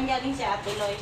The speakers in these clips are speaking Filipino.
galing si Ate Loy.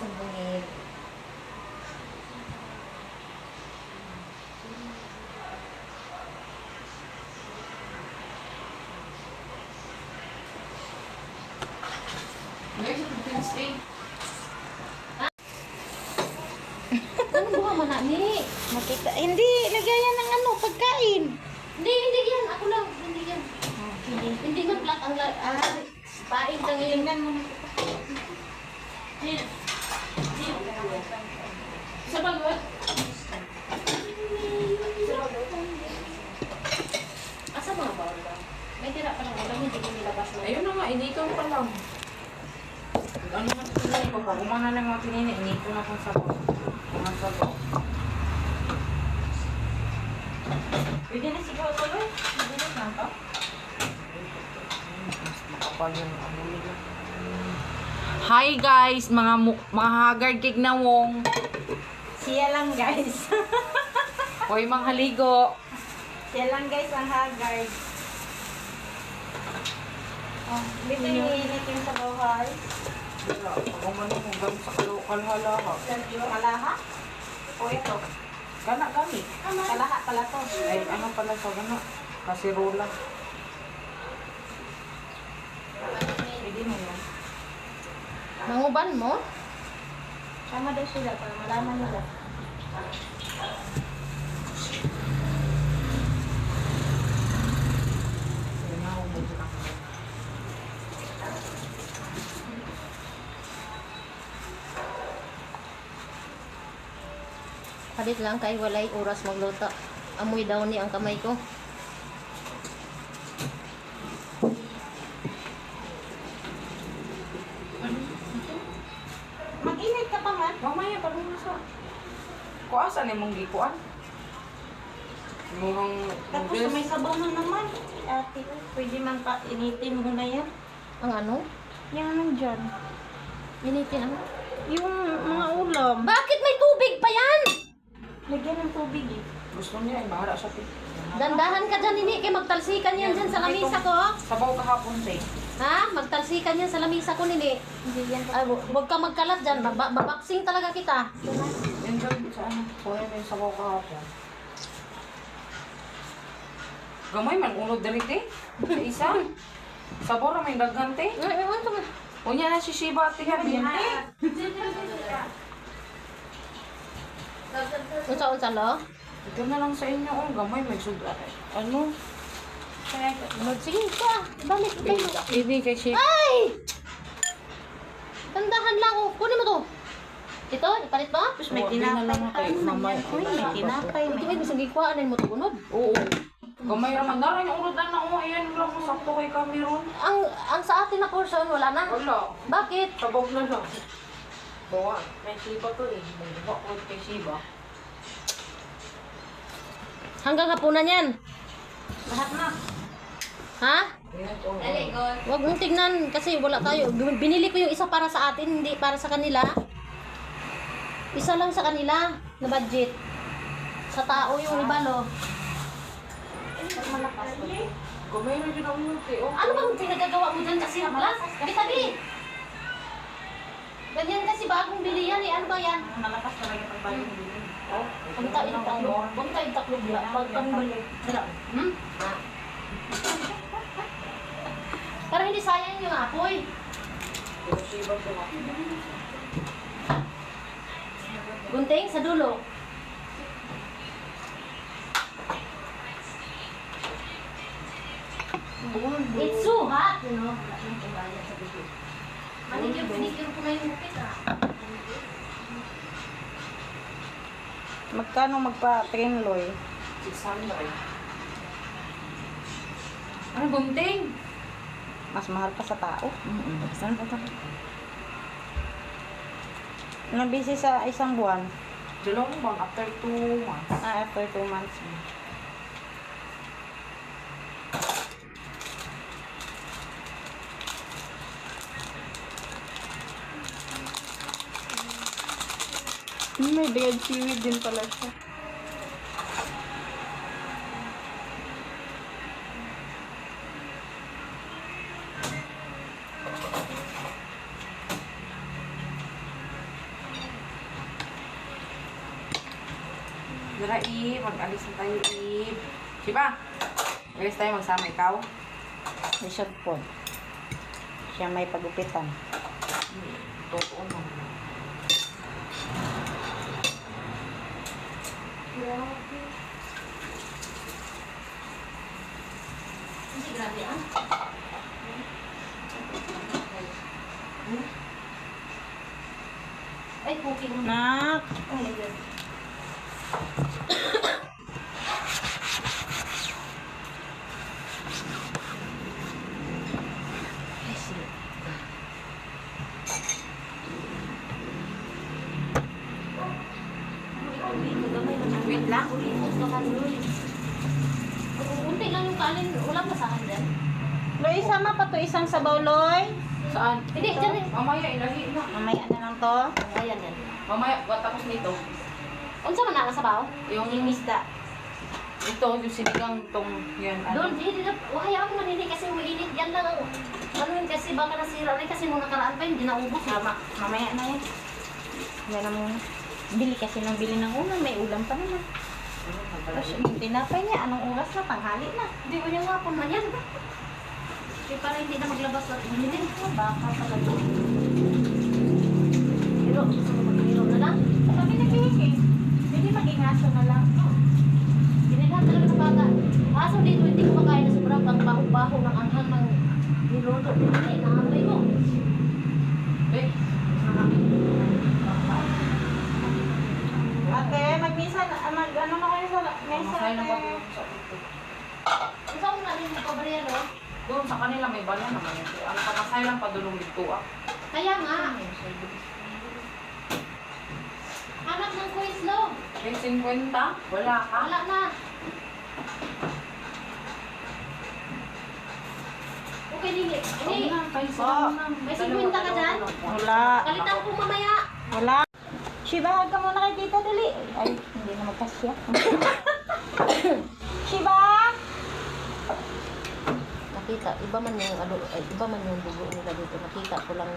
Sambungin. Ano buha man na ni? Makita. Hindi, lagayan ng ano, pagkain. Hindi yan. Ako lang. Hindi yan. Hindi. Hindi man black ang pain lang yun. Tingnan mo na. Sa bagot. Asa mga bawal ba? May tira pa ng ulam, hindi ko nilabas na. Ayun na nga, inito pa lang. Ano na pinili ko pa? Kumana lang mga pinili, inito na kung sabon. Mga sabon. Pwede na siguro tuloy. Pwede na ito. Makapal yun. Hi guys, mga haggard kig na wong. Siya lang guys. Hoy mga haligo. Siya lang guys ang haggard. Oh, dito yung init yung sa buhay. Wala, ako man mo gam sa kalahalaha. Kalaha? O ito? Gana gamit. Kalaha pala to. Ay, ano pala sa gana? Kasirola. Pwede mo yun. Manguban mo? Tama daw sila para malaman nila. Ayun na, ako medyo na. Palit lang kay walay oras magluto. Amoy daw ni ang kamay ko. Mag-init ka pa man. Mamaya, pag mo sa... Kuasan eh mong gikuan. Mukhang... Tapos may sabaw na naman. Ate, pwede man pa initin mo na yan. Ang ano? Yan nandyan. Initin ang... Yung mga ulam. Bakit may tubig pa yan? Lagyan ng tubig eh. Gusto niya ay mahara sa pit. Dandahan ka dyan, ini. Kaya magtalsikan yan dyan sa lamisa ko. Sabaw kahapon say. Ha? Magtalsikan yan sa lamisa ko, nini. Hindi yan. Ay, huwag ka magkalat dyan. Babaksing talaga kita. Yan dyan sa ano. Kunin mo yung sabaw kahapon. Gamay man, unod dirite. Sa isa. Sabaw na may daghante. Ay, ano ba? Unya na si Shiba at tiyan. Unsa lo? Ito na lang sa inyo. Oh, gamay may sugat. Ano? Sige ka. Balik kayo. Hindi kay Shiba. Ay! Tandahan lang. Oh. Kunin mo to. Ito, ipalit mo? Tapos may Oo, di na tinapay lang pa. kay mamay. Uy, may tinapay. Ito ay bisang gikuhaan mo to kunod. Oo. Gamay naman. Dara yung urod na oh. Ayan lang mo sakto kay Cameron. Ang sa atin na portion wala na. Wala. Bakit? Sabaw na lang. Bawa. May Shiba to eh. May bakod kay Shiba. Hanggang hapunan yan. Lahat na. Ha? Ayan to. Huwag mong tignan kasi wala tayo. Binili ko yung isa para sa atin, hindi para sa kanila. Isa lang sa kanila na budget. Sa tao yung ibalo. Malakas ko. Gamay na din ang multi. Oh. Ano bang pinagagawa mo dyan kasi hablas? Tabi-tabi. Ganyan kasi bagong bili yan eh. Ano ba yan? Malakas talaga pag bayo mo din. Oh. Punta yung taklo. Punta yung taklo bila. Pagpambalik. Hmm? Para hindi sayang yung apoy. Pero Shiba to ha. Gunting sa dulo. It's so hot, you know. Wala nang pagbayad sa bibig. Manicure ko na yung gupit, ah. Magkano magpa-trim, Loy? 600. Ano, bunting? Mas mahal pa sa tao. Saan pa ito? Nabisi sa isang buwan. Dalawang bang after 2 months. After 2 months. May dead seaweed din pala siya. Dara, Eve. Mag-alis na tayo, Eve. Diba? Alis tayo magsama ikaw. May short po. Siya may pagupitan. Totoo na. Hindi, grabe, ah. Ay, cooking. Nak! Ay, good. Wait lang. Unti lang yung kanin. Wala pa sa akin dyan. Loy, sama pa to isang sabaw, Loy. Saan? Hindi, dyan eh. Mamaya, ilahi na. Mamaya na lang to. Ayan yan. Mamaya, tapos nito. Unsa man na sa bawo? Yung isda. ito, yung sinigang tong yan. Doon, hindi na. Wahaya ako manini kasi umiinit. Yan lang ang. Ano yun kasi baka nasira rin kasi nung nakaraan pa hindi naubos. Tama. Mamaya na yan. Yan na muna. Bili kasi ng bili ng ulam. May ulam pa naman. Tapos yung tinapay niya, anong oras na? Tanghali na. Hindi ko yung hapon man yan. Kaya para hindi na maglabas at umilin. Baka talaga. Pero gusto mo mag-ininom na lang? Sabi na Kiki. Hindi maging aso na lang. Binigyan talaga sa bata. Aso dito hindi ko makain na sobrang ang baho-baho ng anghang ng niluto. Hindi, naamoy ko. Eh, Ate, mag-misa na, ano na kayo sa mesa, masaya na pa ate. doon sa ito. Isa ko na rin yung kabarya, no? Doon sa kanila may bala naman ito. Ang pamasay lang pa doon dito ah. Kaya nga. Anak ng quiz, lo. May 50? Wala ka? Wala na. Okay, Nini. Ini, may 50 ka dyan? Wala. Kalitan ko mamaya. Wala. Shiba, ka muna kay tita, dali. Ay, hindi na magkasya. Shiba! Nakita, iba man yung ano, iba man yung dugo nila dito. Nakita ko lang.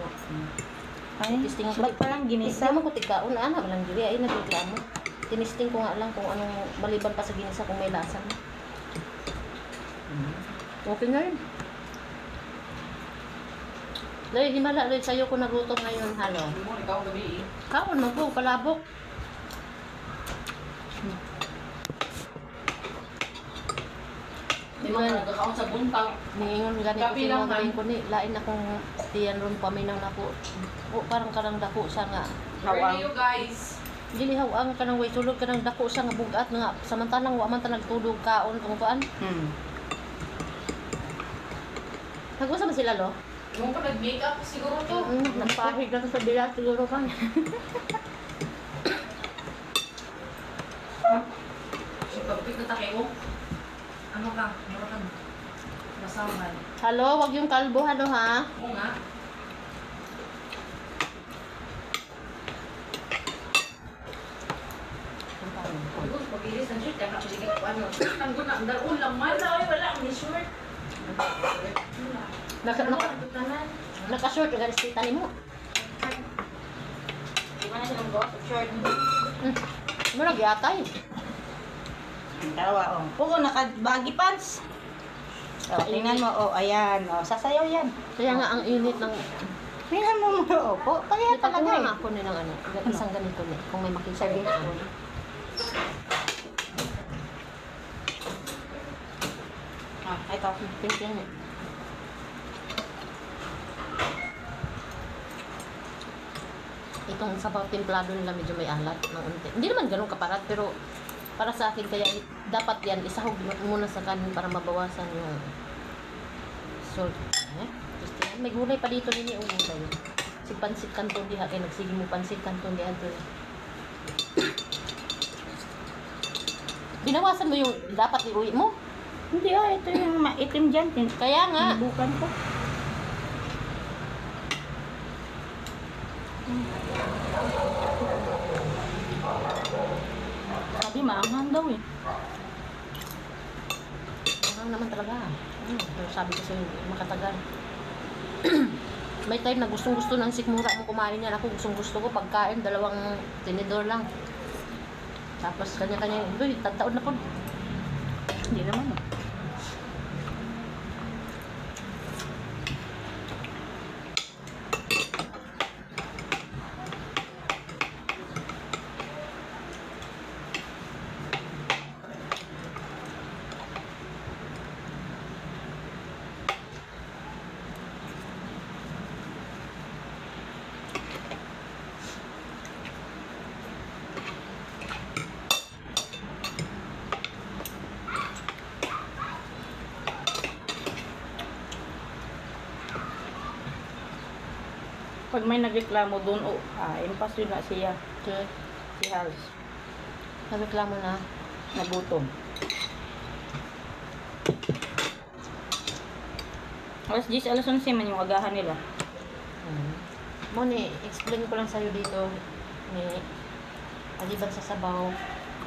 Ay, Testing ko. ba't palang ginisa? Isa mo ko tigkaon, ano, walang juri. Ay, nagreklamo. Tinisting ko nga lang kung anong maliban pa sa ginisa kung may lasa. Okay na rin. Loy, himala, Loy, sa'yo ko nagutom ngayon, halo. Hindi mo, ikaw gabi eh. Kaon mo po, palabok. Di ba nagkakaon sa buntag? Niingon gani ko Kapi lang, sinagaling ma'am. ko ni lain akong tiyan ron paminaw na ko. O parang kanang dako siya nga. Where are you guys? Dili hawang kanang way tulog kanang dako siya nga bugat nga samantalang wa man ta nagtulog kaon kung kuan. Nag-usap ba sila lo? Yung pa nag-makeup siguro to. Nagpahig na to sa bilat siguro ka. Pagpit na tayo. Ano ka? Ano ka? Masaman. Halo, wag yung kalbo halo ha. Oo nga. Pagod, pag-iris ang shirt, kaya kapag ko ano. Ang guna, ang dalon lang man. Wala, ang short. Naka-short yung galis kita nimo. Di ba na silang go? Short. Mo nagyatay. Tawa, oh. Oo, naka-baggy pants. Oh, tingnan mo, oh, ayan. Oh, sasayaw yan. Kaya nga ang init ng Tingnan mo mo, opo. Kaya talaga Ipagkuha eh. nga ako nilang ano, isang ganito ni kung may makita Sabi ko. ko. Ito. Tapos pink yan eh. Itong sabaw templado nila medyo may alat ng unti. Hindi naman ganun kaparat, pero para sa akin kaya dapat yan isahog muna sa kanin para mabawasan yung salt. Gusto yan. May gulay pa dito nini yung gulay. Si pansit kanton diha kay nagsige mo pansit kanton diha to. Binawasan mo yung dapat iuwi mo. Hindi ito yung maitim dyan. Kaya nga. Bukan ko. Sabi maanghang daw eh. Parang naman talaga. Pero sabi ko sa'yo, makatagal. May time na gustong-gusto ng sikmura mo kumain yan. Ako gustong-gusto ko pagkain, 2 tinidor lang. Tapos kanya-kanya, uy, tagtaon na po. Hindi naman eh. Pag may nagreklamo doon, impas yun na siya. Okay. Si Hals. Nagreklamo na. Nagutom. Alas 10, alas 11 man yung agahan nila. Moni, explain ko lang sa'yo dito. Ni, aliban sa sabaw,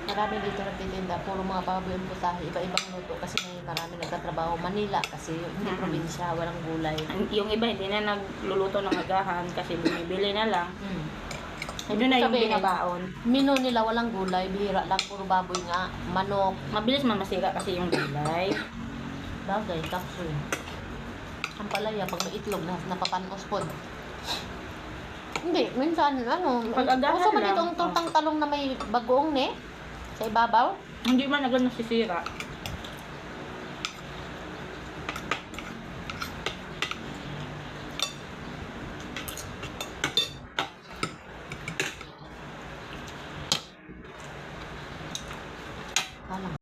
marami dito nagtitinda. Puro mga baboy ang putahe. Iba-ibang luto kasi may marami nagtatrabaho. Manila kasi hindi probinsya, walang gulay. Yung iba hindi na nagluluto ng agahan kasi bumibili na lang. Doon na yung Sabihin, binabaon. menu nila walang gulay, bihira lang, puro baboy nga, manok, Mabilis man masira kasi yung gulay. bagay, kapsul. Ang palaya, pag may itlog na napapanos po. Hindi, minsan, Pag agahan uso ba lang, dito ang tortang talong na may bagoong ne? Sa ibabaw? Hindi man agad nasisira. Alam.